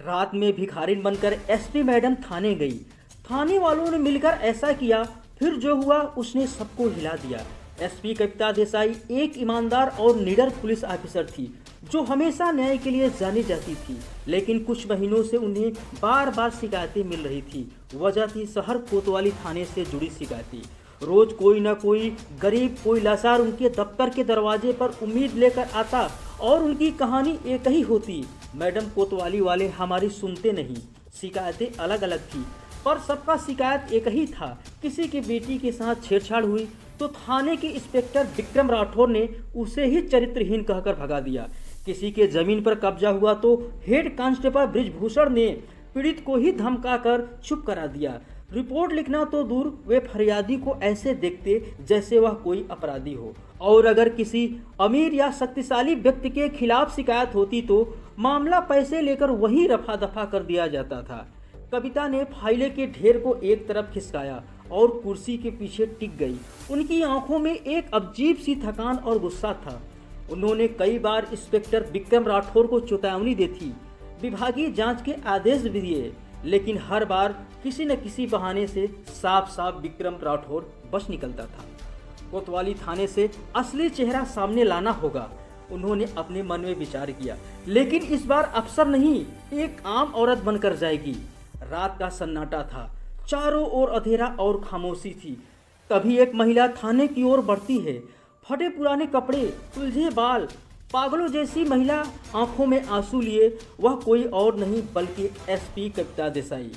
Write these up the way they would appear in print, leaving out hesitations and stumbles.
रात में भिखारिन बनकर एसपी मैडम थाने गई। थाने वालों ने मिलकर ऐसा किया, फिर जो हुआ उसने सबको हिला दिया। एसपी कविता देसाई एक ईमानदार और निडर पुलिस ऑफिसर थी जो हमेशा न्याय के लिए जानी जाती थी, लेकिन कुछ महीनों से उन्हें बार बार शिकायतें मिल रही थी। वजह थी शहर कोतवाली थाने से जुड़ी शिकायतें। रोज कोई ना कोई गरीब, कोई लाचार उनके दफ्तर के दरवाजे पर उम्मीद लेकर आता और उनकी कहानी एक ही होती, मैडम कोतवाली वाले हमारी सुनते नहीं। शिकायतें अलग अलग थी पर सबका शिकायत एक ही था, किसी की बेटी के साथ छेड़छाड़ हुई तो थाने के इंस्पेक्टर विक्रम राठौर ने उसे ही चरित्रहीन कहकर भगा दिया। किसी के जमीन पर कब्जा हुआ तो हेड कांस्टेबल ब्रिजभूषण ने पीड़ित को ही धमकाकर चुप करा दिया। रिपोर्ट लिखना तो दूर, वे फरियादी को ऐसे देखते जैसे वह कोई अपराधी हो। और अगर किसी अमीर या शक्तिशाली व्यक्ति के खिलाफ शिकायत होती तो मामला पैसे लेकर वहीं रफा दफा कर दिया जाता था। कविता ने फाइलें के ढेर को एक तरफ खिसकाया और कुर्सी के पीछे टिक गई। उनकी आंखों में एक अजीब सी थकान और गुस्सा था। उन्होंने कई बार इंस्पेक्टर विक्रम राठौर को चेतावनी दी थी, विभागीय जांच के आदेश भी दिए, लेकिन हर बार किसी न किसी बहाने से साफ साफ विक्रम राठौर बच निकलता था। कोतवाली थाने से असली चेहरा सामने लाना होगा, उन्होंने अपने मन में विचार किया, लेकिन इस बार अफसर नहीं, एक आम औरत बनकर जाएगी। रात का सन्नाटा था, चारों ओर अंधेरा और खामोशी थी। तभी एक महिला थाने की ओर बढ़ती है। फटे पुराने कपड़े, उलझे बाल, पागलों जैसी महिला, आंखों में आंसू लिए। वह कोई और नहीं बल्कि एसपी कविता देसाई।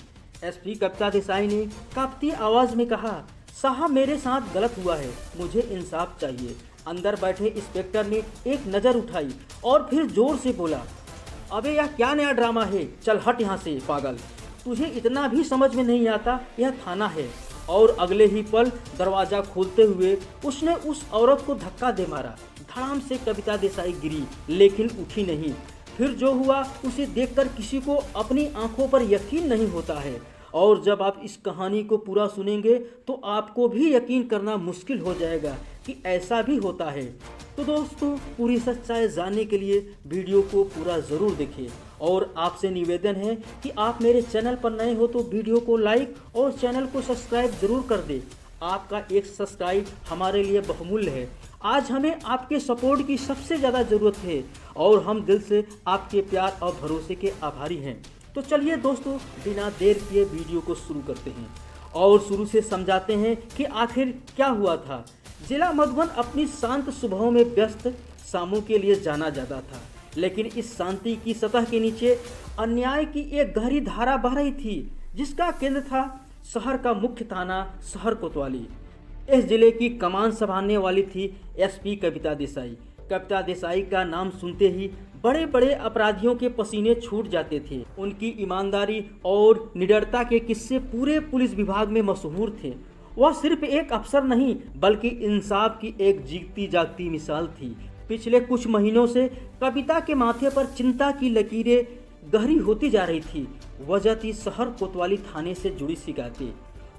एसपी कविता देसाई ने कांपती आवाज में कहा, साहब मेरे साथ गलत हुआ है, मुझे इंसाफ चाहिए। अंदर बैठे इंस्पेक्टर ने एक नज़र उठाई और फिर जोर से बोला, अबे यह क्या नया ड्रामा है, चल हट यहाँ से पागल, तुझे इतना भी समझ में नहीं आता, यह थाना है। और अगले ही पल दरवाज़ा खोलते हुए उसने उस औरत को धक्का दे मारा। धड़ाम से कविता देसाई गिरी, लेकिन उठी नहीं। फिर जो हुआ उसे देखकर किसी को अपनी आंखों पर यकीन नहीं होता है, और जब आप इस कहानी को पूरा सुनेंगे तो आपको भी यकीन करना मुश्किल हो जाएगा कि ऐसा भी होता है। तो दोस्तों, पूरी सच्चाई जानने के लिए वीडियो को पूरा ज़रूर देखें, और आपसे निवेदन है कि आप मेरे चैनल पर नए हो तो वीडियो को लाइक और चैनल को सब्सक्राइब ज़रूर कर दें। आपका एक सब्सक्राइब हमारे लिए बहुमूल्य है। आज हमें आपके सपोर्ट की सबसे ज़्यादा ज़रूरत है और हम दिल से आपके प्यार और भरोसे के आभारी हैं। तो चलिए दोस्तों, बिना देर किए वीडियो को शुरू करते हैं और शुरू से समझाते हैं कि आखिर क्या हुआ था। जिला मधुबन अपनी शांत सुबहों में व्यस्त शामों के लिए जाना जाता था, लेकिन इस शांति की सतह के नीचे अन्याय की एक गहरी धारा बह रही थी, जिसका केंद्र था शहर का मुख्य थाना शहर कोतवाली। इस जिले की कमान संभालने वाली थी एसपी कविता देसाई। कविता देसाई का नाम सुनते ही बड़े बड़े अपराधियों के पसीने छूट जाते थे। उनकी ईमानदारी और निडरता के किस्से पूरे पुलिस विभाग में मशहूर थे। वह सिर्फ एक अफसर नहीं बल्कि इंसाफ की एक जीती जागती मिसाल थी। पिछले कुछ महीनों से कविता के माथे पर चिंता की लकीरें गहरी होती जा रही थी। वजह थी शहर कोतवाली थाने से जुड़ी शिकायतें।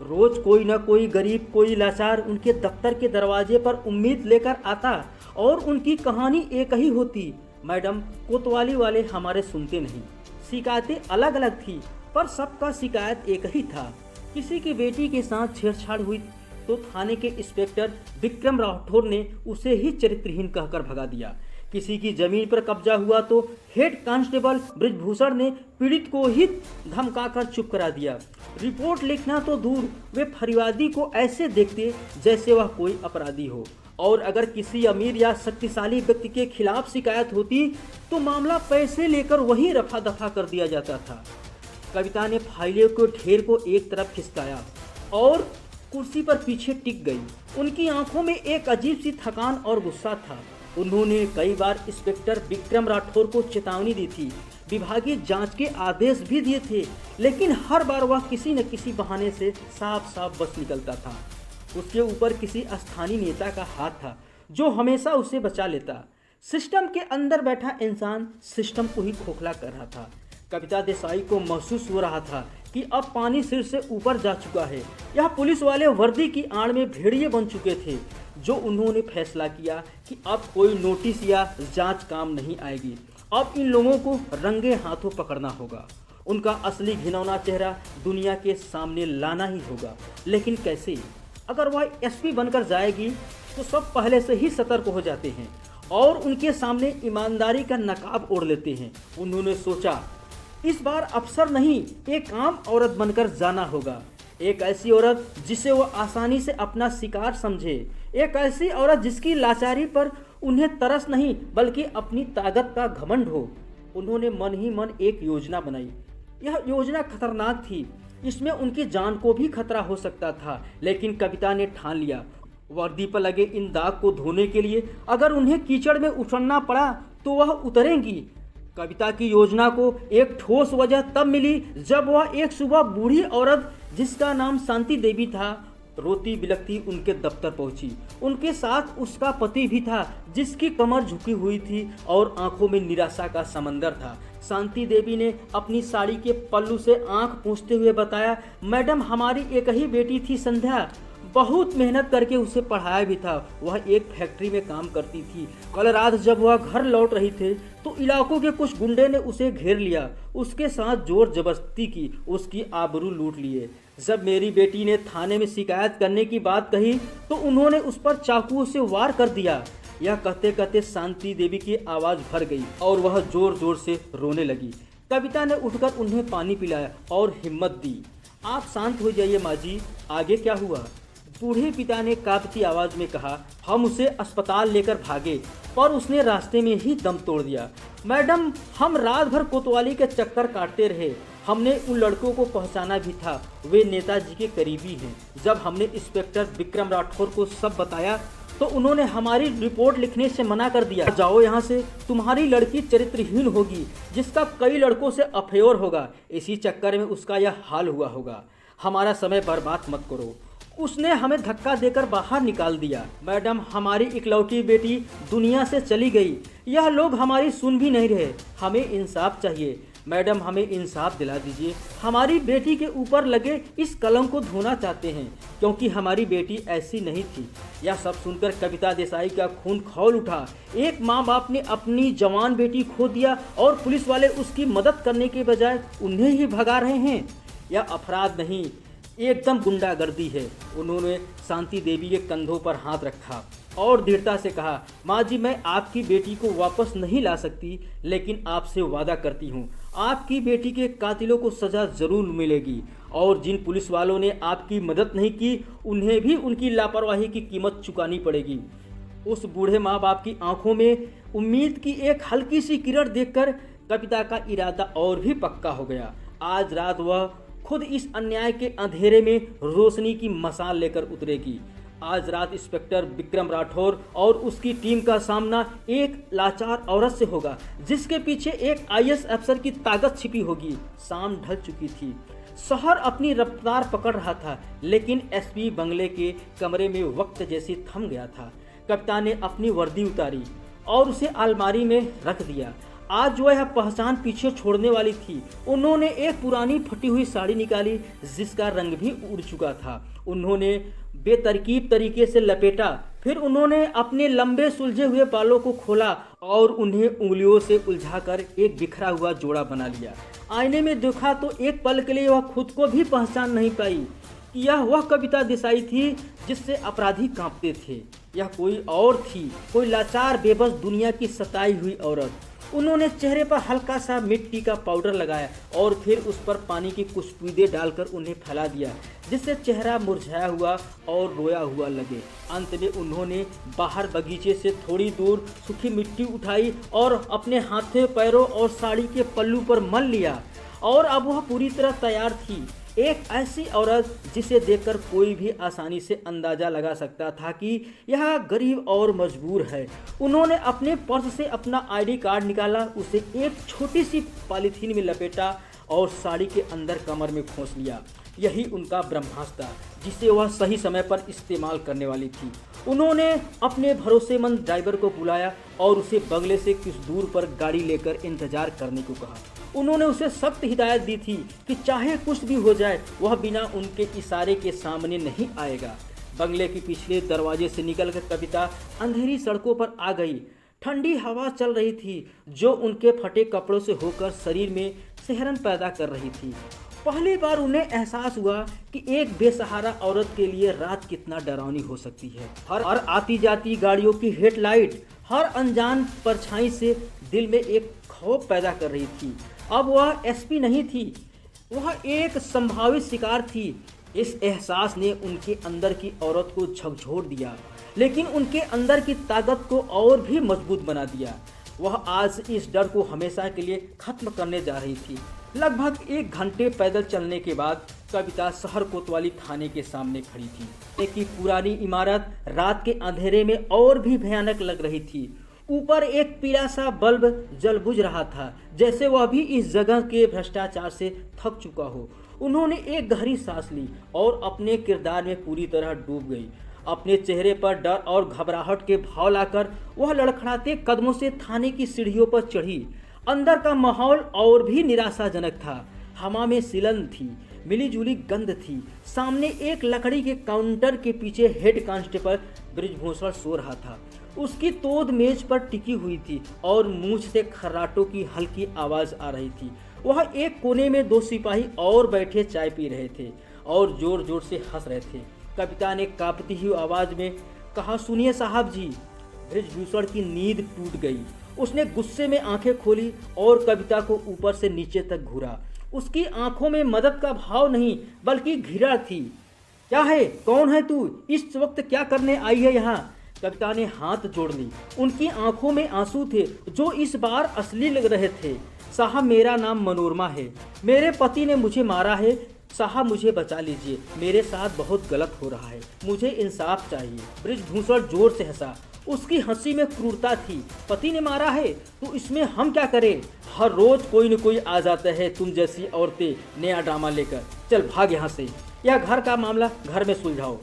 रोज कोई न कोई गरीब, कोई लाचार उनके दफ्तर के दरवाजे पर उम्मीद लेकर आता और उनकी कहानी एक ही होती, मैडम कोतवाली वाले हमारे सुनते नहीं। शिकायतें अलग अलग थी पर सबका शिकायत एक ही था, किसी की बेटी के साथ छेड़छाड़ हुई तो थाने के इंस्पेक्टर विक्रम राठौर ने उसे ही चरित्रहीन कहकर भगा दिया। किसी की जमीन पर कब्जा हुआ तो हेड कांस्टेबल ब्रिजभूषण ने पीड़ित को ही धमकाकर चुप करा दिया। रिपोर्ट लिखना तो दूर, वे फरियादी को ऐसे देखते जैसे वह कोई अपराधी हो। और अगर किसी अमीर या शक्तिशाली व्यक्ति के खिलाफ शिकायत होती तो मामला पैसे लेकर वहीं रफा दफा कर दिया जाता था। कविता ने फाइलों के ढेर को एक तरफ खिसकाया और कुर्सी पर पीछे टिक गई। उनकी आंखों में एक अजीब सी थकान और गुस्सा था। उन्होंने कई बार इंस्पेक्टर विक्रम राठौर को चेतावनी दी थी, विभागीय जांच के आदेश भी दिए थे, लेकिन हर बार वह किसी न किसी बहाने से साफ साफ बच निकलता था। उसके ऊपर किसी स्थानीय नेता का हाथ था जो हमेशा उसे बचा लेता। सिस्टम के अंदर बैठा इंसान सिस्टम को ही खोखला कर रहा था। कविता देसाई को महसूस हो रहा था कि अब पानी सिर से ऊपर जा चुका है। यह पुलिस वाले वर्दी की आड़ में भेड़िए बन चुके थे। जो उन्होंने फैसला किया कि अब कोई नोटिस या जांच काम नहीं आएगी, अब इन लोगों को रंगे हाथों पकड़ना होगा। उनका असली घिनौना चेहरा दुनिया के सामने लाना ही होगा। लेकिन कैसे? अगर वह एसपी बनकर जाएगी तो सब पहले से ही सतर्क हो जाते हैं और उनके सामने ईमानदारी का नकाब ओढ़ लेते हैं। उन्होंने सोचा इस बार अफसर नहीं, एक आम औरत बनकर जाना होगा। एक ऐसी औरत जिसे वो आसानी से अपना शिकार समझे, एक ऐसी औरत जिसकी लाचारी पर उन्हें तरस नहीं बल्कि अपनी ताकत का घमंड हो। उन्होंने मन ही मन एक योजना बनाई। यह योजना खतरनाक थी, इसमें उनकी जान को भी खतरा हो सकता था, लेकिन कविता ने ठान लिया वर्दी पर लगे इन दाग को धोने के लिए अगर उन्हें कीचड़ में उतरना पड़ा तो वह उतरेंगी। कविता की योजना को एक ठोस वजह तब मिली जब वह एक सुबह बूढ़ी औरत जिसका नाम शांति देवी था रोती बिलखती उनके दफ्तर पहुंची। उनके साथ उसका पति भी था जिसकी कमर झुकी हुई थी और आंखों में निराशा का समंदर था। शांति देवी ने अपनी साड़ी के पल्लू से आंख पोंछते हुए बताया, मैडम हमारी एक ही बेटी थी संध्या, बहुत मेहनत करके उसे पढ़ाया भी था। वह एक फैक्ट्री में काम करती थी। कल रात जब वह घर लौट रही थे तो इलाकों के कुछ गुंडे ने उसे घेर लिया, उसके साथ जोर जबरदस्ती की, उसकी आबरू लूट लिए। जब मेरी बेटी ने थाने में शिकायत करने की बात कही तो उन्होंने उस पर चाकू से वार कर दिया। यह कहते कहते शांति देवी की आवाज़ भर गई और वह जोर जोर से रोने लगी। कविता ने उठकर उन्हें पानी पिलाया और हिम्मत दी। आप शांत हो जाइए माँ जी, आगे क्या हुआ? बूढ़े पिता ने कांपती आवाज में कहा, हम उसे अस्पताल लेकर भागे पर उसने रास्ते में ही दम तोड़ दिया। मैडम हम रात भर कोतवाली के चक्कर काटते रहे, हमने उन लड़कों को पहचाना भी था, वे नेताजी के करीबी हैं। जब हमने इंस्पेक्टर विक्रम राठौर को सब बताया तो उन्होंने हमारी रिपोर्ट लिखने से मना कर दिया। जाओ यहाँ से, तुम्हारी लड़की चरित्रहीन होगी जिसका कई लड़कों से अफेयर होगा, इसी चक्कर में उसका यह हाल हुआ होगा। हमारा समय बर्बाद मत करो। उसने हमें धक्का देकर बाहर निकाल दिया। मैडम हमारी इकलौती बेटी दुनिया से चली गई, यह लोग हमारी सुन भी नहीं रहे, हमें इंसाफ चाहिए। मैडम हमें इंसाफ दिला दीजिए, हमारी बेटी के ऊपर लगे इस कलंक को धोना चाहते हैं क्योंकि हमारी बेटी ऐसी नहीं थी। यह सब सुनकर कविता देसाई का खून खौल उठा। एक माँ बाप ने अपनी जवान बेटी खो दिया और पुलिस वाले उसकी मदद करने के बजाय उन्हें ही भगा रहे हैं। यह अपराध नहीं, एकदम गुंडागर्दी है। उन्होंने शांति देवी के कंधों पर हाथ रखा और दृढ़ता से कहा, माँ जी मैं आपकी बेटी को वापस नहीं ला सकती, लेकिन आपसे वादा करती हूँ आपकी बेटी के कातिलों को सज़ा ज़रूर मिलेगी और जिन पुलिस वालों ने आपकी मदद नहीं की उन्हें भी उनकी लापरवाही की कीमत चुकानी पड़ेगी। उस बूढ़े माँ बाप की आंखों में उम्मीद की एक हल्की सी किरण देखकर कविता का इरादा और भी पक्का हो गया। आज रात वह खुद इस अन्याय के अंधेरे में रोशनी की मशाल लेकर उतरेगी। आज रात इंस्पेक्टर विक्रम राठौर और उसकी टीम का सामना एक लाचार औरत से होगा जिसके पीछे एक आईएएस अफसर की ताकत छिपी होगी। शाम ढल चुकी थी, शहर अपनी रफ्तार पकड़ रहा था, लेकिन एसपी बंगले के कमरे में वक्त जैसे थम गया था। कविता ने अपनी वर्दी उतारी और उसे अलमारी में रख दिया। आज जो यह पहचान पीछे छोड़ने वाली थी। उन्होंने एक पुरानी फटी हुई साड़ी निकाली जिसका रंग भी उड़ चुका था। उन्होंने बेतरकीब तरीके से लपेटा, फिर उन्होंने अपने लंबे सुलझे हुए बालों को खोला और उन्हें उंगलियों से उलझाकर एक बिखरा हुआ जोड़ा बना लिया। आईने में देखा तो एक पल के लिए वह खुद को भी पहचान नहीं पाई। यह वह कविता देसाई थी जिससे अपराधी कांपते थे। यह कोई और थी, कोई लाचार बेबस दुनिया की सताई हुई औरत। उन्होंने चेहरे पर हल्का सा मिट्टी का पाउडर लगाया और फिर उस पर पानी की कुछ बूंदें डालकर उन्हें फैला दिया जिससे चेहरा मुरझाया हुआ और रोया हुआ लगे। अंत में उन्होंने बाहर बगीचे से थोड़ी दूर सूखी मिट्टी उठाई और अपने हाथों पैरों और साड़ी के पल्लू पर मल लिया और अब वह पूरी तरह तैयार थी। एक ऐसी औरत जिसे देखकर कोई भी आसानी से अंदाज़ा लगा सकता था कि यह गरीब और मजबूर है। उन्होंने अपने पर्स से अपना आईडी कार्ड निकाला, उसे एक छोटी सी पॉलीथीन में लपेटा और साड़ी के अंदर कमर में खोस लिया। यही उनका ब्रह्मास्त्र था जिसे वह सही समय पर इस्तेमाल करने वाली थी। उन्होंने अपने भरोसेमंद ड्राइवर को बुलाया और उसे बंगले से कुछ दूर पर गाड़ी लेकर इंतजार करने को कहा। उन्होंने उसे सख्त हिदायत दी थी कि चाहे कुछ भी हो जाए वह बिना उनके इशारे के सामने नहीं आएगा। बंगले के पिछले दरवाजे से निकलकर कविता अंधेरी सड़कों पर आ गई। ठंडी हवा चल रही थी जो उनके फटे कपड़ों से होकर शरीर में सिहरन पैदा कर रही थी। पहली बार उन्हें एहसास हुआ कि एक बेसहारा औरत के लिए रात कितना डरावनी हो सकती है। हर आती जाती गाड़ियों की हेडलाइट, हर अनजान परछाई से दिल में एक खौफ पैदा कर रही थी। अब वह एसपी नहीं थी, वह एक संभावित शिकार थी। इस एहसास ने उनके अंदर की औरत को झकझोर दिया, लेकिन उनके अंदर की ताकत को और भी मजबूत बना दिया। वह आज इस डर को हमेशा के लिए खत्म करने जा रही थी। लगभग 1 घंटे पैदल चलने के बाद कविता शहर कोतवाली थाने के सामने खड़ी थी। एक पुरानी इमारत रात के अंधेरे में और भी भयानक लग रही थी। ऊपर एक पीला सा बल्ब जल बुझ रहा था, जैसे वह भी इस जगह के भ्रष्टाचार से थक चुका हो। उन्होंने एक गहरी सांस ली और अपने किरदार में पूरी तरह डूब गई। अपने चेहरे पर डर और घबराहट के भाव लाकर वह लड़खड़ाते कदमों से थाने की सीढ़ियों पर चढ़ी। अंदर का माहौल और भी निराशाजनक था। हवा में सिलन थी, मिलीजुली गंध थी। सामने एक लकड़ी के काउंटर के पीछे हेड कांस्टेबल ब्रिजभूषण सो रहा था। उसकी तोद मेज पर टिकी हुई थी और मूंछ से खर्राटों की हल्की आवाज आ रही थी। वह एक कोने में 2 सिपाही और बैठे चाय पी रहे थे और जोर जोर से हंस रहे थे। कविता ने कांपती हुई आवाज में कहा, सुनिए साहब जी। ब्रिजभूषण की नींद टूट गई। उसने गुस्से में आंखें खोली और कविता को ऊपर से नीचे तक घूरा। उसकी आंखों में मदद का भाव नहीं बल्कि घृणा थी। क्या है, कौन है तू? इस वक्त क्या करने आई है यहाँ? कविता ने हाथ जोड़ ली। उनकी आंखों में आंसू थे जो इस बार असली लग रहे थे। साहब, मेरा नाम मनोरमा है। मेरे पति ने मुझे मारा है। साहब, मुझे बचा लीजिए। मेरे साथ बहुत गलत हो रहा है। मुझे इंसाफ चाहिए। ब्रिजभूषण जोर से हंसा। उसकी हंसी में क्रूरता थी। पति ने मारा है तो इसमें हम क्या करें? हर रोज कोई न कोई आ जाता है तुम जैसी औरतें नया ड्रामा लेकर। चल भाग यहाँ से। यह घर का मामला घर में सुलझाओ।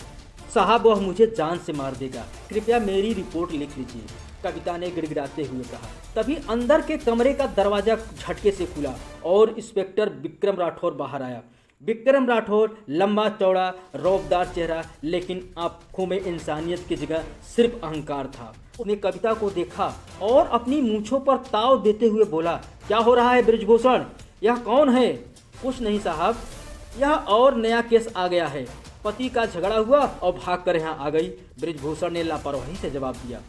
साहब, वह मुझे जान से मार देगा। कृपया मेरी रिपोर्ट लिख लीजिए, कविता ने गिड़गिड़ाते हुए कहा। तभी अंदर के कमरे का दरवाजा झटके से खुला और इंस्पेक्टर विक्रम राठौर बाहर आया। विक्रम राठौर लंबा चौड़ा रौबदार चेहरा, लेकिन आंखों में इंसानियत की जगह सिर्फ अहंकार था। उसने कविता को देखा और अपनी मूंछों पर ताव देते हुए बोला, क्या हो रहा है ब्रिजभूषण? यह कौन है? कुछ नहीं साहब, यह और नया केस आ गया है। पति का झगड़ा हुआ और भागकर यहाँ आ गई। ब्रिजभूषण ने लापरवाही से जवाब दिया।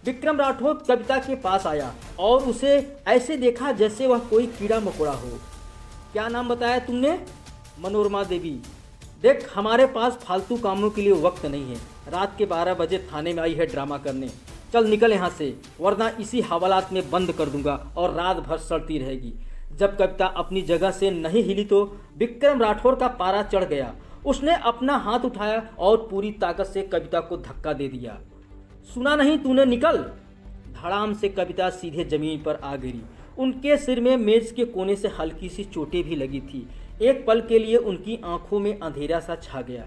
विक्रम राठौर कविता के पास आया और उसे ऐसे देखा जैसे वह कोई कीड़ा मकोड़ा हो। क्या नाम बताया तुमने? मनोरमा देवी। देख, हमारे पास फालतू कामों के लिए वक्त नहीं है। रात के 12 बजे थाने में आई है ड्रामा करने। चल निकल यहाँ से, वरना इसी हवालात में बंद कर दूंगा और रात भर सड़ती रहेगी। जब कविता अपनी जगह से नहीं हिली तो विक्रम राठौर का पारा चढ़ गया। उसने अपना हाथ उठाया और पूरी ताकत से कविता को धक्का दे दिया। सुना नहीं तूने? निकल। धड़ाम से कविता सीधे जमीन पर आ गिरी। उनके सिर में मेज के कोने से हल्की सी चोटें भी लगी थी। एक पल के लिए उनकी आंखों में अंधेरा सा छा गया।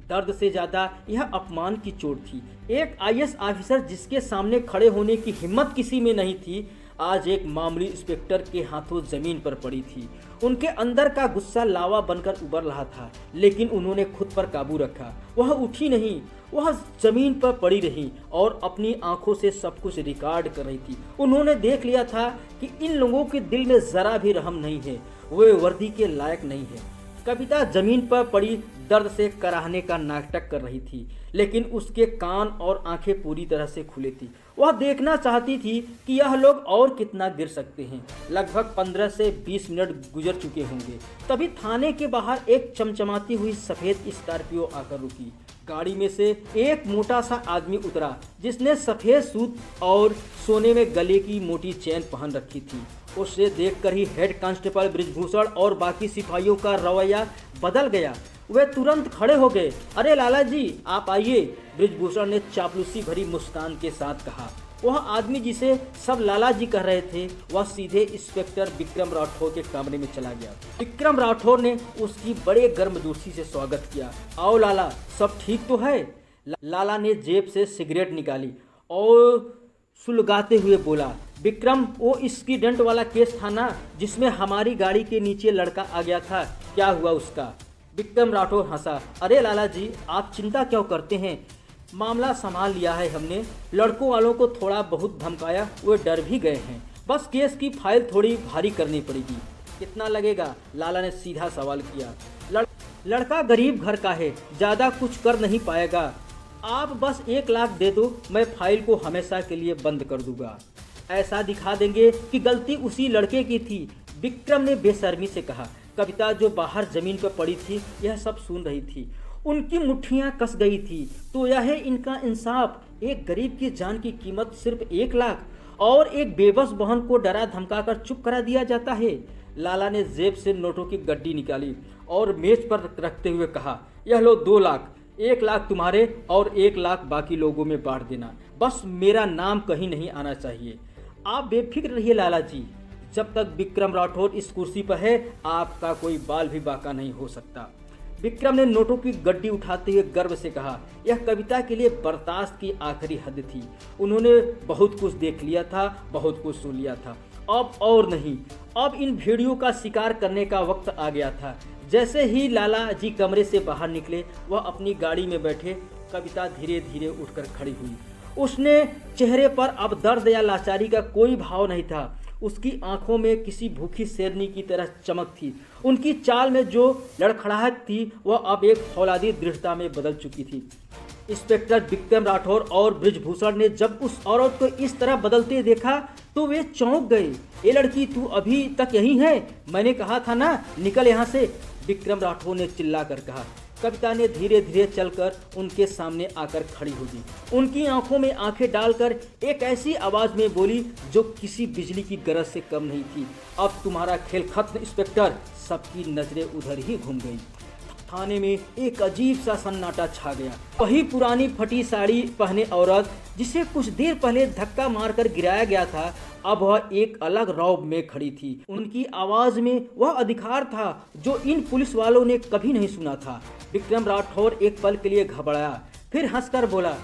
दर्द से ज़्यादा यह अपमान की चोट थी। एक आईएएस ऑफिसर जिसके सामने खड़े होने की हिम्मत किसी में नहीं थी, आज एक मामूली इंस्पेक्टर के हाथों जमीन पर पड़ी थी। उनके अंदर का गुस्सा लावा बनकर उबर रहा था, लेकिन उन्होंने खुद पर काबू रखा। वह उठी नहीं, वह जमीन पर पड़ी रही और अपनी आंखों से सब कुछ रिकॉर्ड कर रही थी। उन्होंने देख लिया था कि इन लोगों के दिल में जरा भी रहम नहीं है, वे वर्दी के लायक नहीं है। कविता जमीन पर पड़ी दर्द से कराहने का नाटक कर रही थी, लेकिन उसके कान और आंखें पूरी तरह से खुली थी। वह देखना चाहती थी कि यह लोग और कितना गिर सकते हैं। लगभग 15 से 20 मिनट गुजर चुके होंगे। तभी थाने के बाहर एक चमचमाती हुई सफ़ेद स्कॉर्पियो आकर रुकी। गाड़ी में से एक मोटा सा आदमी उतरा जिसने सफ़ेद सूट और सोने में गले की मोटी चेन पहन रखी थी। उसे देखकर ही हेड कांस्टेबल ब्रिजभूषण और बाकी सिपाहियों का रवैया बदल गया। वे तुरंत खड़े हो गए। अरे लाला जी, आप आइए, ब्रिजभूषण ने चापलूसी भरी मुस्कान के साथ कहा। वह आदमी जिसे सब लाला जी कह रहे थे, वह सीधे इंस्पेक्टर विक्रम राठौर के कमरे में चला गया। विक्रम राठौर ने उसकी बड़े गर्मजोशी से स्वागत किया। आओ लाला, सब ठीक तो है? लाला ने जेब से सिगरेट निकाली और सुलगाते हुए बोला, विक्रम, वो एक्सीडेंट वाला केस था ना, जिसमें हमारी गाड़ी के नीचे लड़का आ गया था, क्या हुआ उसका? विक्रम राठौर हंसा। अरे लाला जी, आप चिंता क्यों करते हैं, मामला संभाल लिया है हमने। लड़कों वालों को थोड़ा बहुत धमकाया, वे डर भी गए हैं। बस केस की फाइल थोड़ी भारी करनी पड़ेगी। कितना लगेगा? लाला ने सीधा सवाल किया। लड़का गरीब घर का है, ज़्यादा कुछ कर नहीं पाएगा। आप बस 1 लाख दे दो, मैं फाइल को हमेशा के लिए बंद कर दूंगा। ऐसा दिखा देंगे कि गलती उसी लड़के की थी, विक्रम ने बेशर्मी से कहा। कविता जो बाहर जमीन पर पड़ी थी यह सब सुन रही थी। उनकी मुट्ठियां कस गई थी। तो यह है इनका इंसाफ, एक गरीब की जान की कीमत सिर्फ 1 लाख और एक बेबस बहन को डरा धमका कर चुप करा दिया जाता है। लाला ने जेब से नोटों की गड्डी निकाली और मेज पर रखते हुए कहा, यह लो 2 लाख, 1 लाख तुम्हारे और 1 लाख बाकी लोगों में बांट देना। बस मेरा नाम कहीं नहीं आना चाहिए। आप बेफिक्र रहिए लाला जी, जब तक विक्रम राठौर इस कुर्सी पर है आपका कोई बाल भी बाका नहीं हो सकता। विक्रम ने नोटों की गड्डी उठाते हुए गर्व से कहा, यह कविता के लिए बर्दाश्त की आखिरी हद थी। उन्होंने बहुत कुछ देख लिया था, बहुत कुछ सुन लिया था, अब और नहीं। अब इन भेड़ियों का शिकार करने का वक्त आ गया था। जैसे ही लाला जी कमरे से बाहर निकले, वह अपनी गाड़ी में बैठे। कविता धीरे धीरे उठकर खड़ी हुई। उसने चेहरे पर अब दर्द या लाचारी का कोई भाव नहीं था। उसकी आंखों में किसी भूखी शेरनी की तरह चमक थी। उनकी चाल में जो लड़खड़ाहट थी वह अब एक फौलादी दृढ़ता में बदल चुकी थी। इंस्पेक्टर विक्रम राठौर और बृजभूषण ने जब उस औरत को इस तरह बदलते देखा तो वे चौंक गए। ये लड़की तू अभी तक यहीं है? मैंने कहा था ना, निकल यहाँ से, विक्रम राठौर ने चिल्लाकर कहा। कविता ने धीरे धीरे चलकर उनके सामने आकर खड़ी हो गई। उनकी आंखों में आंखें डालकर एक ऐसी आवाज में बोली जो किसी बिजली की गरज से कम नहीं थी, अब तुम्हारा खेल खत्म इंस्पेक्टर। सबकी नजरें उधर ही घूम गई। थाने में एक अजीब सा सन्नाटा छा गया। वही पुरानी फटी साड़ी पहने औरत जिसे कुछ देर पहले धक्का मारकर गिराया गया था, अब वह एक अलग रौब में खड़ी थी। उनकी आवाज में वह अधिकार था जो इन पुलिस वालों ने कभी नहीं सुना था। विक्रम राठौर एक पल के लिए घबराया, फिर हंसकर बोला,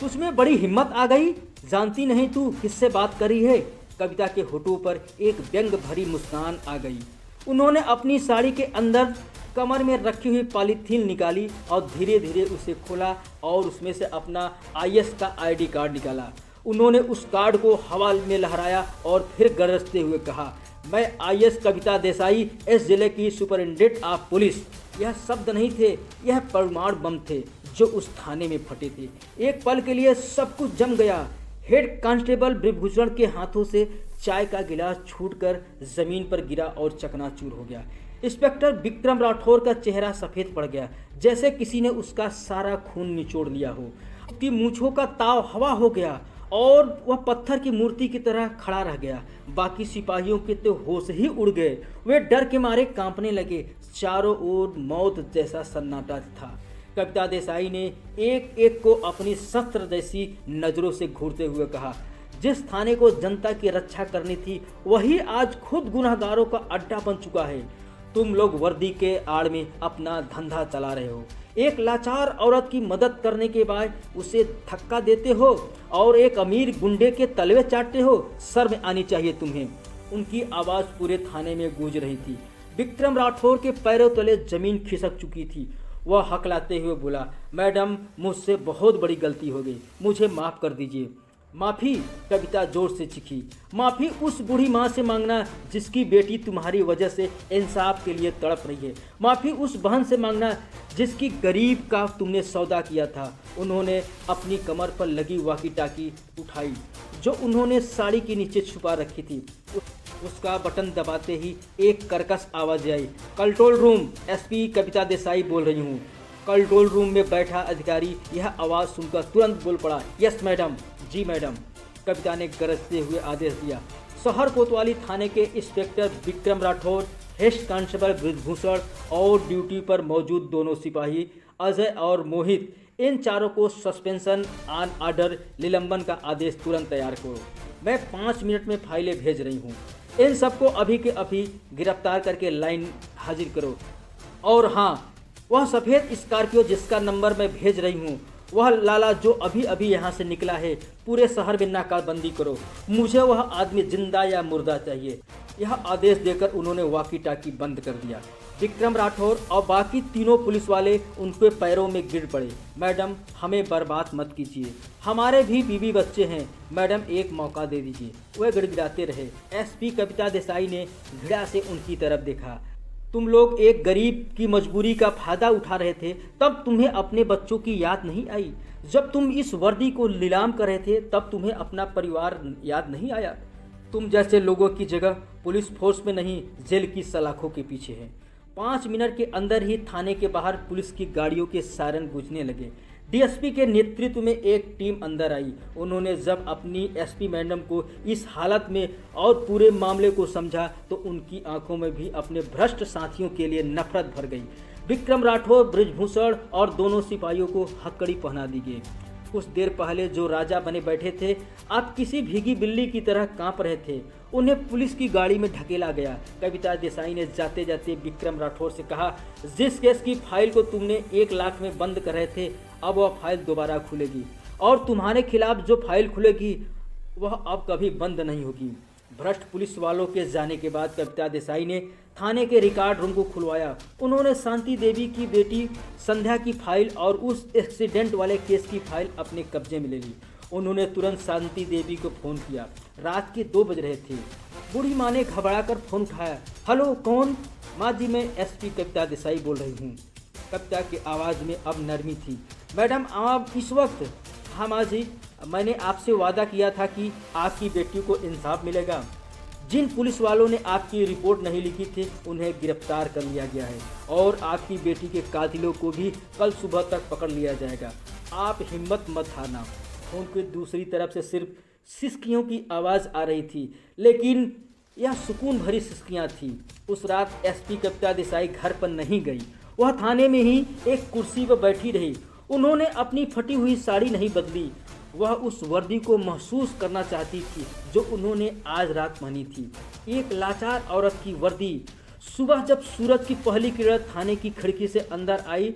तुझमें बड़ी हिम्मत आ गई, जानती नहीं तू किससे बात करी है? कविता के होठों पर एक व्यंग भरी मुस्कान आ गई। उन्होंने अपनी साड़ी के अंदर कमर में रखी हुई पॉलीथीन निकाली और धीरे धीरे उसे खोला और उसमें से अपना आईएएस का आईडी कार्ड निकाला। उन्होंने उस कार्ड को हवा में लहराया और फिर गरजते हुए कहा, मैं आईएएस कविता देसाई, इस जिले की सुपरिटेंडेंट ऑफ पुलिस। यह शब्द नहीं थे, यह परमाणु बम थे जो उस थाने में फटे थे। एक पल के लिए सब कुछ जम गया। हेड कांस्टेबल बृजभूषण के हाथों से चाय का गिलास छूटकर जमीन पर गिरा और चकनाचूर हो गया। इंस्पेक्टर विक्रम राठौर का चेहरा सफेद पड़ गया, जैसे किसी ने उसका सारा खून निचोड़ लिया हो। उसकी मूंछों का ताव हवा हो गया और वह पत्थर की मूर्ति की तरह खड़ा रह गया। बाकी सिपाहियों के तो होश ही उड़ गए, वे डर के मारे कांपने लगे। चारों ओर मौत जैसा सन्नाटा था। कविता देसाई ने एक एक को अपनी शस्त्र जैसी नज़रों से घूरते हुए कहा, जिस थाने को जनता की रक्षा करनी थी वही आज खुद गुनहगारों का अड्डा बन चुका है। तुम लोग वर्दी के आड़ में अपना धंधा चला रहे हो। एक लाचार औरत की मदद करने के बाद उसे धक्का देते हो और एक अमीर गुंडे के तलवे चाटते हो। शर्म आनी चाहिए तुम्हें। उनकी आवाज़ पूरे थाने में गूंज रही थी। विक्रम राठौर के पैरों तले जमीन खिसक चुकी थी। वह हकलाते हुए बोला, मैडम मुझसे बहुत बड़ी गलती हो गई, मुझे माफ़ कर दीजिए। माफ़ी? कविता जोर से चीखी। माफ़ी उस बूढ़ी माँ से मांगना जिसकी बेटी तुम्हारी वजह से इंसाफ के लिए तड़प रही है। माफ़ी उस बहन से मांगना जिसकी गरीब का तुमने सौदा किया था। उन्होंने अपनी कमर पर लगी वाकी टाकी उठाई जो उन्होंने साड़ी के नीचे छुपा रखी थी। उसका बटन दबाते ही एक कर्कश आवाज़ आई, कंट्रोल रूम, एसपी कविता देसाई बोल रही हूँ। कंट्रोल रूम में बैठा अधिकारी यह आवाज़ सुनकर तुरंत बोल पड़ा, यस मैडम। जी मैडम, कविता ने गरजते हुए आदेश दिया। शहर कोतवाली थाने के inspector Vikram Rathore, head constable Brijbhushan और ड्यूटी पर मौजूद दोनों सिपाही अजय और मोहित, इन चारों को सस्पेंशन ऑन ऑर्डर निलंबन का आदेश तुरंत तैयार करो। मैं 5 मिनट में फाइलें भेज रही हूँ। इन सबको अभी के अभी गिरफ्तार करके लाइन हाजिर करो। और हाँ, वह सफ़ेद स्कॉर्पियो जिसका नंबर मैं भेज रही हूँ, वह लाला जो अभी अभी यहाँ से निकला है, पूरे शहर में नाकाबंदी करो। मुझे वह आदमी जिंदा या मुर्दा चाहिए। यह आदेश देकर उन्होंने वाकी टाकी बंद कर दिया। विक्रम राठौर और बाकी तीनों पुलिस वाले उनके पैरों में गिर पड़े। मैडम, हमें बर्बाद मत कीजिए, हमारे भी बीवी बच्चे हैं, मैडम एक मौका दे दीजिए। वह गिड़गिड़ाते रहे। एसपी कविता देसाई ने घृणा से उनकी तरफ देखा। तुम लोग एक गरीब की मजबूरी का फायदा उठा रहे थे, तब तुम्हें अपने बच्चों की याद नहीं आई? जब तुम इस वर्दी को नीलाम कर रहे थे, तब तुम्हें अपना परिवार याद नहीं आया? तुम जैसे लोगों की जगह पुलिस फोर्स में नहीं, जेल की सलाखों के पीछे है। 5 मिनट के अंदर ही थाने के बाहर पुलिस की गाड़ियों के सायरन गूंजने लगे। डीएसपी के नेतृत्व में एक टीम अंदर आई। उन्होंने जब अपनी एसपी मैडम को इस हालत में और पूरे मामले को समझा तो उनकी आंखों में भी अपने भ्रष्ट साथियों के लिए नफरत भर गई। विक्रम राठौर, बृजभूषण और दोनों सिपाहियों को हथकड़ी पहना दी गई। कुछ देर पहले जो राजा बने बैठे थे, अब किसी भीगी बिल्ली की तरह कांप रहे थे। उन्हें पुलिस की गाड़ी में ढकेला गया। कविता देसाई ने जाते जाते विक्रम राठौर से कहा, जिस केस की फाइल को तुमने 1 लाख में बंद कर रहे थे, अब वह फाइल दोबारा खुलेगी और तुम्हारे खिलाफ जो फाइल खुलेगी वह अब कभी बंद नहीं होगी। भ्रष्ट पुलिस वालों के जाने के बाद कविता देसाई ने थाने के रिकॉर्ड रूम को खुलवाया। उन्होंने शांति देवी की बेटी संध्या की फाइल और उस एक्सीडेंट वाले केस की फाइल अपने कब्जे में ले ली। उन्होंने तुरंत शांति देवी को फ़ोन किया। रात के 2 बज रहे थे। बूढ़ी माँ ने घबराकर फ़ोन उठाया। हेलो, कौन? माँ जी, मैं एसपी कविता देसाई बोल रही हूँ। कविता की आवाज़ में अब नरमी थी। मैडम, आप इस वक्त? हाँ माँ जी, मैंने आपसे वादा किया था कि आपकी बेटी को इंसाफ मिलेगा। जिन पुलिस वालों ने आपकी रिपोर्ट नहीं लिखी थी, उन्हें गिरफ्तार कर लिया गया है और आपकी बेटी के कातिलों को भी कल सुबह तक पकड़ लिया जाएगा। आप हिम्मत मत हारना। फोन की दूसरी तरफ से सिर्फ सिसकियों की आवाज़ आ रही थी, लेकिन यह सुकून भरी सिसकियाँ थीं। उस रात एसपी कविता देसाई घर पर नहीं गई। वह थाने में ही एक कुर्सी पर बैठी रही। उन्होंने अपनी फटी हुई साड़ी नहीं बदली। वह उस वर्दी को महसूस करना चाहती थी जो उन्होंने आज रात पहनी थी। एक लाचार औरत की वर्दी। सुबह जब सूरज की पहली किरण थाने की खिड़की से अंदर आई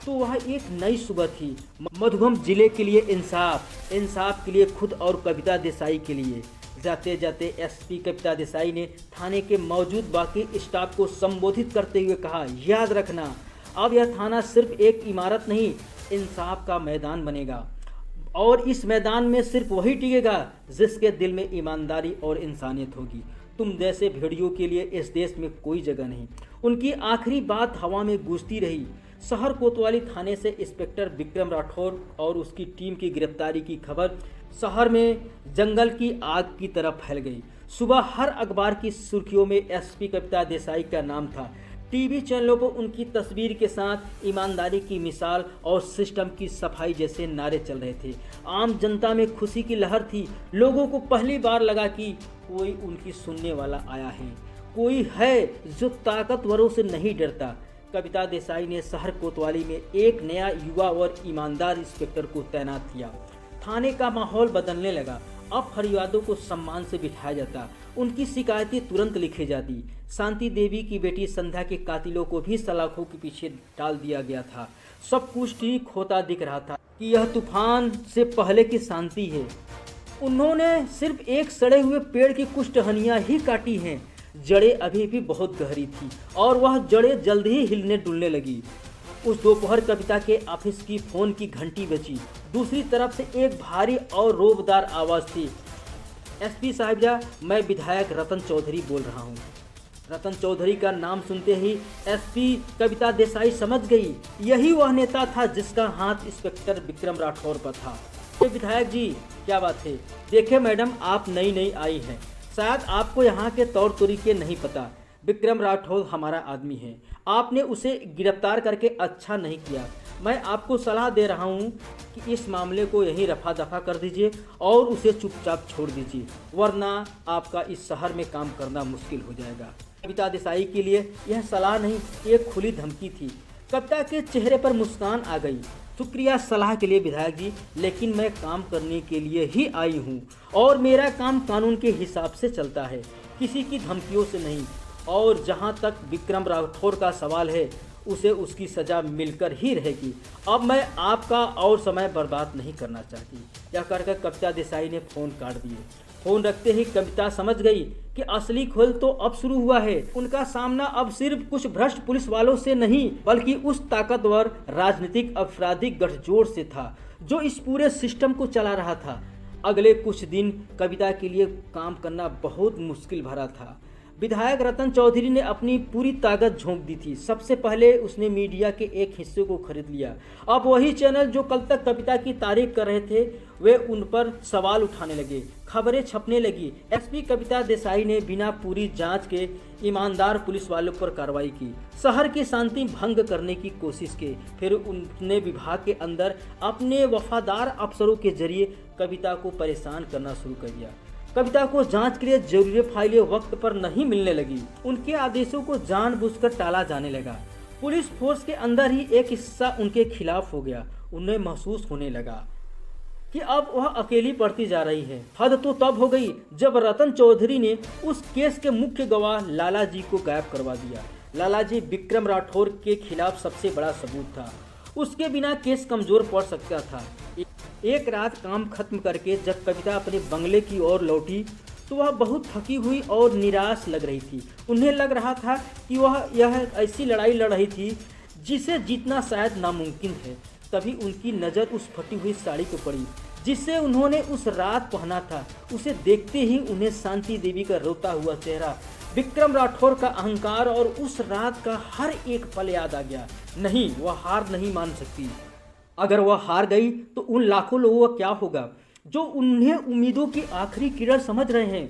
तो वह एक नई सुबह थी। मधुबन जिले के लिए इंसाफ, इंसाफ के लिए खुद और कविता देसाई के लिए। जाते जाते एसपी कविता देसाई ने थाने के मौजूद बाकी स्टाफ को संबोधित करते हुए कहा, याद रखना, अब यह थाना सिर्फ एक इमारत नहीं, इंसाफ का मैदान बनेगा और इस मैदान में सिर्फ वही टिकेगा जिसके दिल में ईमानदारी और इंसानियत होगी। तुम जैसे भेड़ियों के लिए इस देश में कोई जगह नहीं। उनकी आखिरी बात हवा में गूंजती रही। शहर कोतवाली थाने से इंस्पेक्टर विक्रम राठौर और उसकी टीम की गिरफ्तारी की खबर शहर में जंगल की आग की तरह फैल गई। सुबह हर अखबार की सुर्खियों में एसपी कविता देसाई का नाम था। टीवी चैनलों पर उनकी तस्वीर के साथ ईमानदारी की मिसाल और सिस्टम की सफाई जैसे नारे चल रहे थे। आम जनता में खुशी की लहर थी। लोगों को पहली बार लगा कि कोई उनकी सुनने वाला आया है, कोई है जो ताकतवरों से नहीं डरता। कविता देसाई ने शहर कोतवाली में एक नया युवा और ईमानदार इंस्पेक्टर को तैनात किया। थाने का माहौल बदलने लगा। अब फरियादों को सम्मान से बिठाया जाता, उनकी शिकायतें तुरंत लिखी जाती। शांति देवी की बेटी संध्या के कातिलों को भी सलाखों के पीछे डाल दिया गया था। सब कुछ ठीक होता दिख रहा था कि यह तूफान से पहले की शांति है। उन्होंने सिर्फ एक सड़े हुए पेड़ की कुछ टहनियाँ ही काटी हैं। जड़ें अभी भी बहुत गहरी थी और वह जड़ें जल्द ही हिलने डुलने लगी। उस दोपहर कविता के ऑफिस की फोन की घंटी बजी। दूसरी तरफ से एक भारी और रोबदार आवाज़ थी। एसपी साहिबजा, मैं विधायक रतन चौधरी बोल रहा हूँ। रतन चौधरी का नाम सुनते ही एसपी कविता देसाई समझ गई, यही वह नेता था जिसका हाथ इंस्पेक्टर विक्रम राठौर पर था। विधायक जी, क्या बात है? देखे मैडम, आप नई आई हैं, शायद आपको यहाँ के तौर तरीके नहीं पता। विक्रम राठौर हमारा आदमी है, आपने उसे गिरफ्तार करके अच्छा नहीं किया। मैं आपको सलाह दे रहा हूँ कि इस मामले को यहीं रफा दफा कर दीजिए और उसे चुपचाप छोड़ दीजिए, वरना आपका इस शहर में काम करना मुश्किल हो जाएगा। कविता देसाई के लिए यह सलाह नहीं, एक खुली धमकी थी। कविता के चेहरे पर मुस्कान आ गई। शुक्रिया सलाह के लिए विधायक जी, लेकिन मैं काम करने के लिए ही आई हूँ और मेरा काम कानून के हिसाब से चलता है, किसी की धमकियों से नहीं। और जहाँ तक विक्रम राठौर का सवाल है, उसे उसकी सज़ा मिलकर ही रहेगी। अब मैं आपका और समय बर्बाद नहीं करना चाहती। यह कहकर कविता देसाई ने फ़ोन काट दिए। फोन रखते ही कविता समझ गई कि असली खेल तो अब शुरू हुआ है। उनका सामना अब सिर्फ कुछ भ्रष्ट पुलिस वालों से नहीं बल्कि उस ताकतवर राजनीतिक आपराधिक गठजोड़ से था जो इस पूरे सिस्टम को चला रहा था। अगले कुछ दिन कविता के लिए काम करना बहुत मुश्किल भरा था। विधायक रतन चौधरी ने अपनी पूरी ताकत झोंक दी थी। सबसे पहले उसने मीडिया के एक हिस्से को खरीद लिया। अब वही चैनल जो कल तक कविता की तारीफ कर रहे थे वे उन पर सवाल उठाने लगे, खबरें छपने लगी। एसपी कविता देसाई ने बिना पूरी जांच के ईमानदार पुलिस वालों पर कार्रवाई की, शहर की शांति भंग करने की कोशिश की। फिर उन्होंने विभाग के अंदर अपने वफादार अफसरों के जरिए कविता को परेशान करना शुरू कर दिया। कविता को जांच के लिए जरूरी फाइलें वक्त पर नहीं मिलने लगी। उनके आदेशों को जानबूझकर टाला जाने लगा। पुलिस फोर्स के अंदर ही एक हिस्सा उनके खिलाफ हो गया। उन्हें महसूस होने लगा कि अब वह अकेली पड़ती जा रही है। हद तो तब हो गई जब रतन चौधरी ने उस केस के मुख्य गवाह लाला जी को गायब करवा दिया। लाला जी विक्रम राठौर के खिलाफ सबसे बड़ा सबूत था। उसके बिना केस कमजोर पड़ सकता था। एक रात काम खत्म करके जब कविता अपने बंगले की ओर लौटी तो वह बहुत थकी हुई और निराश लग रही थी। उन्हें लग रहा था कि वह यह ऐसी लड़ाई लड़ रही थी जिसे जीतना शायद नामुमकिन है। तभी उनकी नज़र उस फटी हुई साड़ी को पड़ी जिसे उन्होंने उस रात पहना था। उसे देखते ही उन्हें शांति देवी का रोता हुआ चेहरा, विक्रम राठौर का अहंकार और उस रात का हर एक पल याद आ गया। नहीं, वह हार नहीं मान सकती। अगर वह हार गई तो उन लाखों लोगों का क्या होगा जो उन्हें उम्मीदों की आखिरी किरण समझ रहे हैं।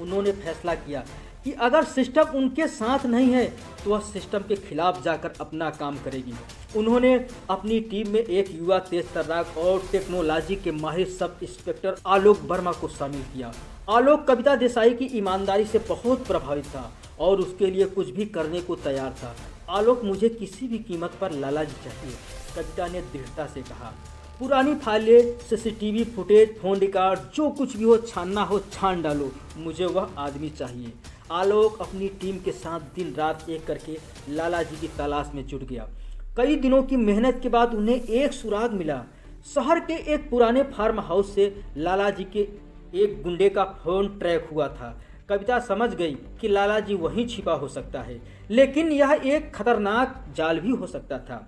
उन्होंने फैसला किया कि अगर सिस्टम उनके साथ नहीं है तो वह सिस्टम के खिलाफ जाकर अपना काम करेगी। उन्होंने अपनी टीम में एक युवा तेज तर्राक और टेक्नोलॉजी के माहिर सब इंस्पेक्टर आलोक वर्मा को शामिल किया। आलोक कविता देसाई की ईमानदारी से बहुत प्रभावित था और उसके लिए कुछ भी करने को तैयार था। आलोक, मुझे किसी भी कीमत पर लाला जी चाहिए, कविता ने दृढ़ता से कहा। पुरानी फाइलें, सीसीटीवी फुटेज, फोन रिकॉर्ड, जो कुछ भी हो छानना हो छान डालो, मुझे वह आदमी चाहिए। आलोक अपनी टीम के साथ दिन रात एक करके लाला जी की तलाश में जुट गया। कई दिनों की मेहनत के बाद उन्हें एक सुराग मिला। शहर के एक पुराने फार्म हाउस से लाला जी के एक गुंडे का फोन ट्रैक हुआ था। कविता समझ गई कि लाला जी वहीं छिपा हो सकता है, लेकिन यह एक खतरनाक जाल भी हो सकता था।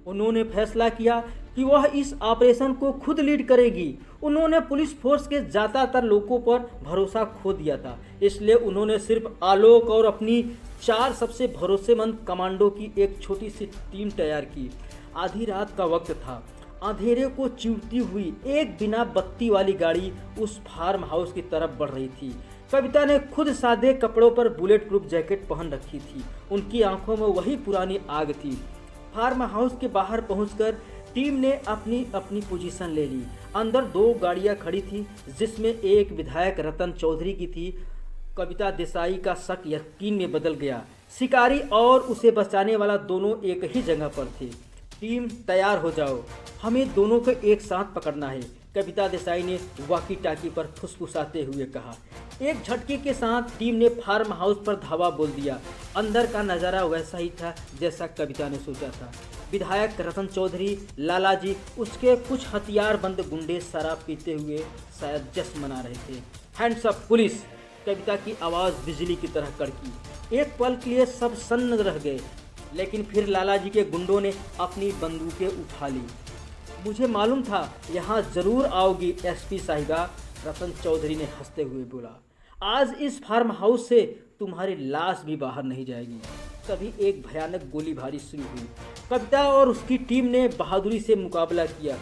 उन्होंने फैसला किया कि वह इस ऑपरेशन को खुद लीड करेगी। उन्होंने पुलिस फोर्स के ज़्यादातर लोगों पर भरोसा खो दिया था, इसलिए उन्होंने सिर्फ आलोक और अपनी 4 सबसे भरोसेमंद कमांडो की एक छोटी सी टीम तैयार की। आधी रात का वक्त था। अंधेरे को चीरती हुई एक बिना बत्ती वाली गाड़ी उस फार्म हाउस की तरफ बढ़ रही थी। कविता ने खुद सादे कपड़ों पर बुलेट प्रूफ जैकेट पहन रखी थी। उनकी आंखों में वही पुरानी आग थी। फार्म हाउस के बाहर पहुंचकर टीम ने अपनी अपनी पोजीशन ले ली। अंदर 2 गाड़ियां खड़ी थी जिसमें एक विधायक रतन चौधरी की थी। कविता देसाई का शक यकीन में बदल गया। शिकारी और उसे बचाने वाला दोनों एक ही जगह पर थे। टीम तैयार हो जाओ, हमें दोनों को एक साथ पकड़ना है, कविता देसाई ने वॉकी टाकी पर फुसफुसाते हुए कहा। एक झटके के साथ टीम ने फार्म हाउस पर धावा बोल दिया। अंदर का नज़ारा वैसा ही था जैसा कविता ने सोचा था। विधायक रतन चौधरी, लाला जी, उसके कुछ हथियारबंद गुंडे शराब पीते हुए शायद जश्न मना रहे थे। हैंड्स अप पुलिस, कविता की आवाज़ बिजली की तरह कड़की। एक पल के लिए सब सन्न रह गए, लेकिन फिर लाला जी के गुंडों ने अपनी बंदूकें उठा ली। मुझे मालूम था यहाँ जरूर आओगी एसपी साहिबा, रतन चौधरी ने हंसते हुए बोला। आज इस फार्म हाउस से तुम्हारी लाश भी बाहर नहीं जाएगी। तभी एक भयानक गोलीबारी शुरू हुई। कविता और उसकी टीम ने बहादुरी से मुकाबला किया।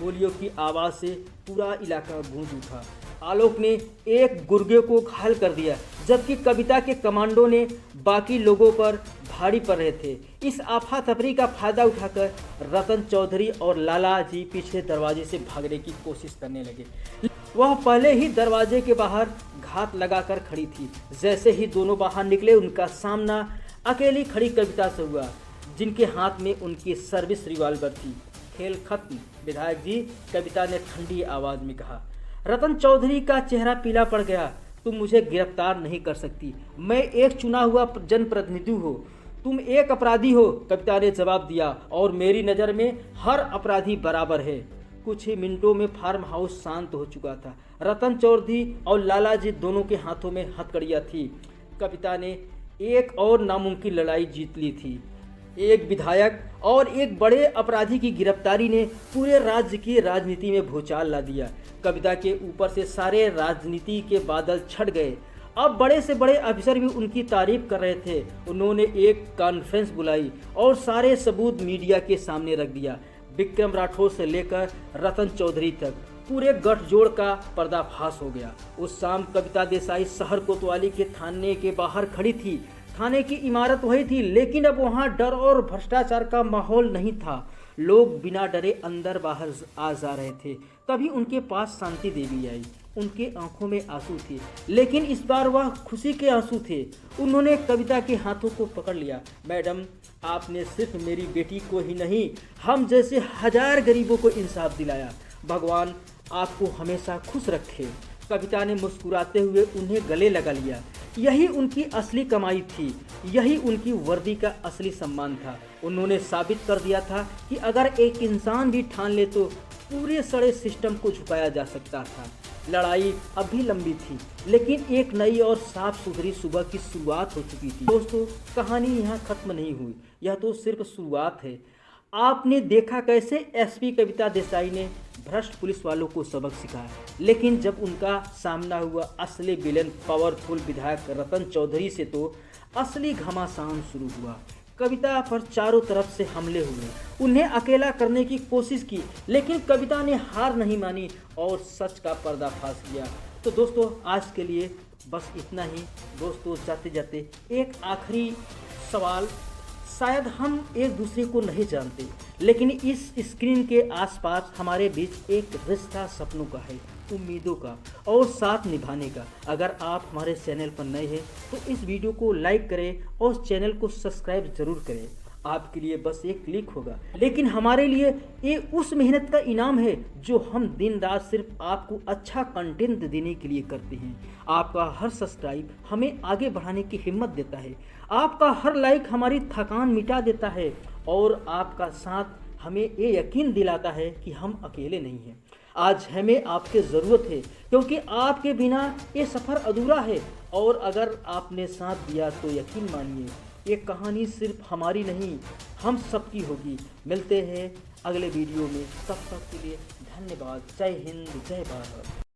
गोलियों की आवाज़ से पूरा इलाका गूंज उठा। आलोक ने एक गुर्गे को घायल कर दिया, जबकि कविता के कमांडो ने बाकी लोगों पर भारी पड़ रहे थे। इस आफा तफरी का फायदा उठाकर रतन चौधरी और लाला जी पीछे दरवाजे से भागने की कोशिश करने लगे। वह पहले ही दरवाजे के बाहर घात लगाकर खड़ी थी। जैसे ही दोनों बाहर निकले, उनका सामना अकेली खड़ी कविता से हुआ, जिनके हाथ में उनकी सर्विस रिवॉल्वर थी। खेल खत्म विधायक जी, कविता ने ठंडी आवाज़ में कहा। रतन चौधरी का चेहरा पीला पड़ गया। तुम मुझे गिरफ्तार नहीं कर सकती, मैं एक चुना हुआ जनप्रतिनिधि हूँ, तुम एक अपराधी हो, कविता ने जवाब दिया, और मेरी नज़र में हर अपराधी बराबर है। कुछ ही मिनटों में फार्म हाउस शांत हो चुका था। रतन चौधरी और लालाजी दोनों के हाथों में हथकड़ियाँ थी। कविता ने एक और नामुमकिन लड़ाई जीत ली थी। एक विधायक और एक बड़े अपराधी की गिरफ्तारी ने पूरे राज्य की राजनीति में भूचाल ला दिया। कविता के ऊपर से सारे राजनीति के बादल छट गए। अब बड़े से बड़े अफसर भी उनकी तारीफ कर रहे थे। उन्होंने एक कॉन्फ्रेंस बुलाई और सारे सबूत मीडिया के सामने रख दिया। विक्रम राठौर से लेकर रतन चौधरी तक पूरे गठजोड़ का पर्दाफाश हो गया। उस शाम कविता देसाई शहर कोतवाली के थाने के बाहर खड़ी थी। थाने की इमारत वही थी, लेकिन अब वहाँ डर और भ्रष्टाचार का माहौल नहीं था। लोग बिना डरे अंदर बाहर आ जा रहे थे। तभी उनके पास शांति देवी आई। उनके आंखों में आंसू थे, लेकिन इस बार वह खुशी के आंसू थे। उन्होंने कविता के हाथों को पकड़ लिया। मैडम, आपने सिर्फ मेरी बेटी को ही नहीं, हम जैसे 1000 गरीबों को इंसाफ दिलाया। भगवान आपको हमेशा खुश रखे। कविता ने मुस्कुराते हुए उन्हें गले लगा लिया। यही उनकी असली कमाई थी, यही उनकी वर्दी का असली सम्मान था। उन्होंने साबित कर दिया था कि अगर एक इंसान भी ठान ले तो पूरे सड़े सिस्टम को झुकाया जा सकता था। लड़ाई अब भी लंबी थी, लेकिन एक नई और साफ सुथरी सुबह की शुरुआत हो चुकी थी। दोस्तों, कहानी यहाँ खत्म नहीं हुई, यह तो सिर्फ शुरुआत है। आपने देखा कैसे एसपी कविता देसाई ने भ्रष्ट पुलिस वालों को सबक सिखाया, लेकिन जब उनका सामना हुआ असली विलेन पावरफुल विधायक रतन चौधरी से तो असली घमासान शुरू हुआ। कविता पर चारों तरफ से हमले हुए, उन्हें अकेला करने की कोशिश की, लेकिन कविता ने हार नहीं मानी और सच का पर्दाफाश किया। तो दोस्तों, आज के लिए बस इतना ही। दोस्तों, जाते जाते एक आखिरी सवाल। शायद हम एक दूसरे को नहीं जानते, लेकिन इस स्क्रीन के आसपास हमारे बीच एक रिश्ता सपनों का है, उम्मीदों का और साथ निभाने का। अगर आप हमारे चैनल पर नए हैं तो इस वीडियो को लाइक करें और चैनल को सब्सक्राइब जरूर करें। आपके लिए बस एक क्लिक होगा, लेकिन हमारे लिए ये उस मेहनत का इनाम है जो हम दिन रात सिर्फ आपको अच्छा कंटेंट देने के लिए करते हैं। आपका हर सब्सक्राइब हमें आगे बढ़ाने की हिम्मत देता है। आपका हर लाइक हमारी थकान मिटा देता है और आपका साथ हमें ये यकीन दिलाता है कि हम अकेले नहीं हैं। आज हमें आपकी ज़रूरत है, क्योंकि आपके बिना ये सफ़र अधूरा है। और अगर आपने साथ दिया तो यकीन मानिए, ये कहानी सिर्फ हमारी नहीं, हम सबकी होगी। मिलते हैं अगले वीडियो में, तब तक के लिए धन्यवाद। जय हिंद, जय भारत।